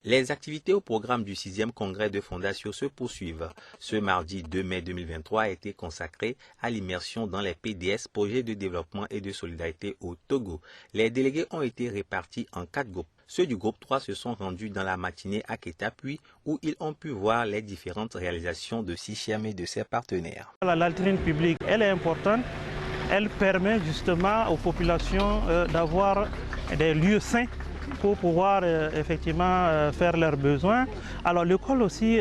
Les activités au programme du 6e congrès de Fondatio se poursuivent. Ce mardi 2 mai 2023 a été consacré à l'immersion dans les PDS, projets de développement et de solidarité au Togo. Les délégués ont été répartis en 4 groupes. Ceux du groupe 3 se sont rendus dans la matinée à Kétapuy où ils ont pu voir les différentes réalisations de Sichem et de ses partenaires. La latrine publique, elle est importante. Elle permet justement aux populations d'avoir des lieux sains pour pouvoir effectivement faire leurs besoins. Alors l'école aussi,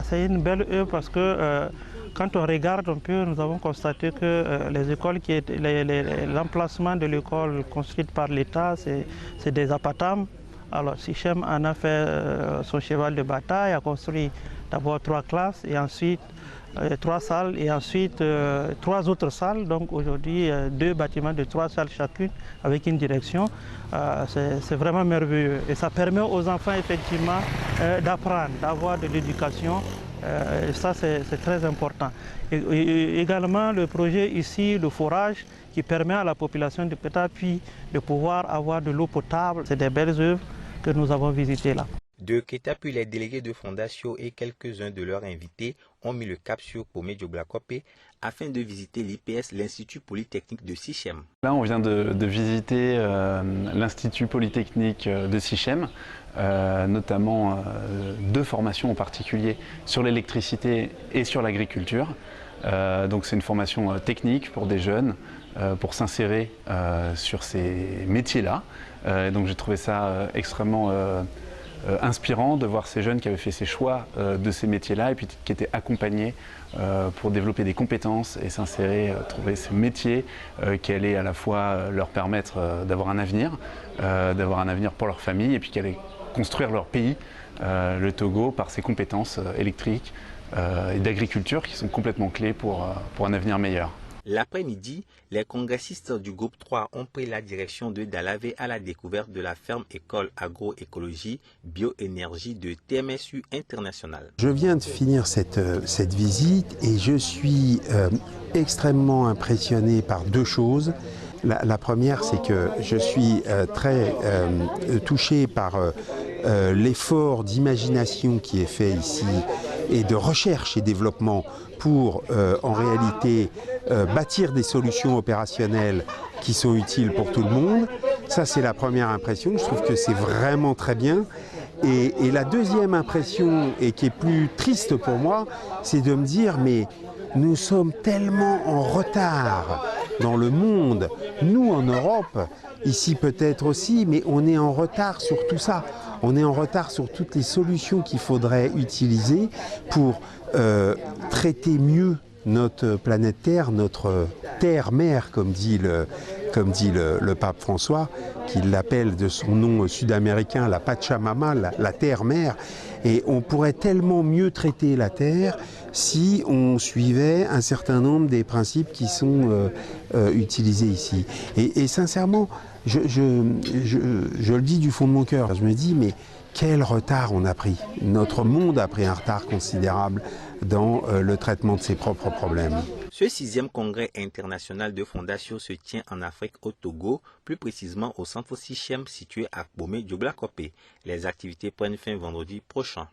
c'est une belle œuvre parce que quand on regarde un peu, nous avons constaté que les écoles, l'emplacement de l'école construite par l'État, c'est des apatams. Alors Sichem en a fait son cheval de bataille, a construit d'abord 3 classes et ensuite 3 salles et ensuite 3 autres salles. Donc aujourd'hui 2 bâtiments de 3 salles chacune avec une direction. C'est vraiment merveilleux et ça permet aux enfants effectivement d'apprendre, d'avoir de l'éducation. Et ça c'est très important. Et également le projet ici, le forage, qui permet à la population de Kétapuy de pouvoir avoir de l'eau potable. C'est des belles œuvres que nous avons visitées là. De Kétapuy, les délégués de Fondatio et quelques-uns de leurs invités ont mis le cap sur Kpomé Dioglakopé afin de visiter l'IPS, l'Institut Polytechnique de Sichem. Là, on vient de visiter l'Institut Polytechnique de Sichem, notamment 2 formations en particulier sur l'électricité et sur l'agriculture. Donc c'est une formation technique pour des jeunes, pour s'insérer sur ces métiers-là. Donc j'ai trouvé ça extrêmement inspirant de voir ces jeunes qui avaient fait ces choix de ces métiers-là et puis qui étaient accompagnés pour développer des compétences et s'insérer, trouver ce métier qui allait à la fois leur permettre d'avoir un avenir pour leur famille et puis qui allait construire leur pays, le Togo, par ses compétences électriques et d'agriculture qui sont complètement clés pour un avenir meilleur. L'après-midi, les congressistes du groupe 3 ont pris la direction de Dalavé à la découverte de la ferme école agroécologie bioénergie de TMSU International. Je viens de finir cette visite et je suis extrêmement impressionné par 2 choses. La première, c'est que je suis très touché par l'effort d'imagination qui est fait ici et de recherche et développement pour en réalité bâtir des solutions opérationnelles qui sont utiles pour tout le monde. Ça, c'est la première impression. Je trouve que c'est vraiment très bien. Et la deuxième impression, et qui est plus triste pour moi, c'est de me dire, mais nous sommes tellement en retard dans le monde, nous en Europe, ici peut-être aussi, mais on est en retard sur tout ça. On est en retard sur toutes les solutions qu'il faudrait utiliser pour traiter mieux notre planète Terre, notre terre-mère, comme dit le pape François, qui l'appelle de son nom sud-américain la Pachamama, la terre-mère. Et on pourrait tellement mieux traiter la Terre si on suivait un certain nombre des principes qui sont utilisés ici. Et sincèrement, je le dis du fond de mon cœur, je me dis, mais quel retard on a pris. Notre monde a pris un retard considérable dans le traitement de ses propres problèmes. Ce 6e congrès international de Fondatio se tient en Afrique au Togo, plus précisément au centre Sichem situé à Kpomé Dioglakopé. Les activités prennent fin vendredi prochain.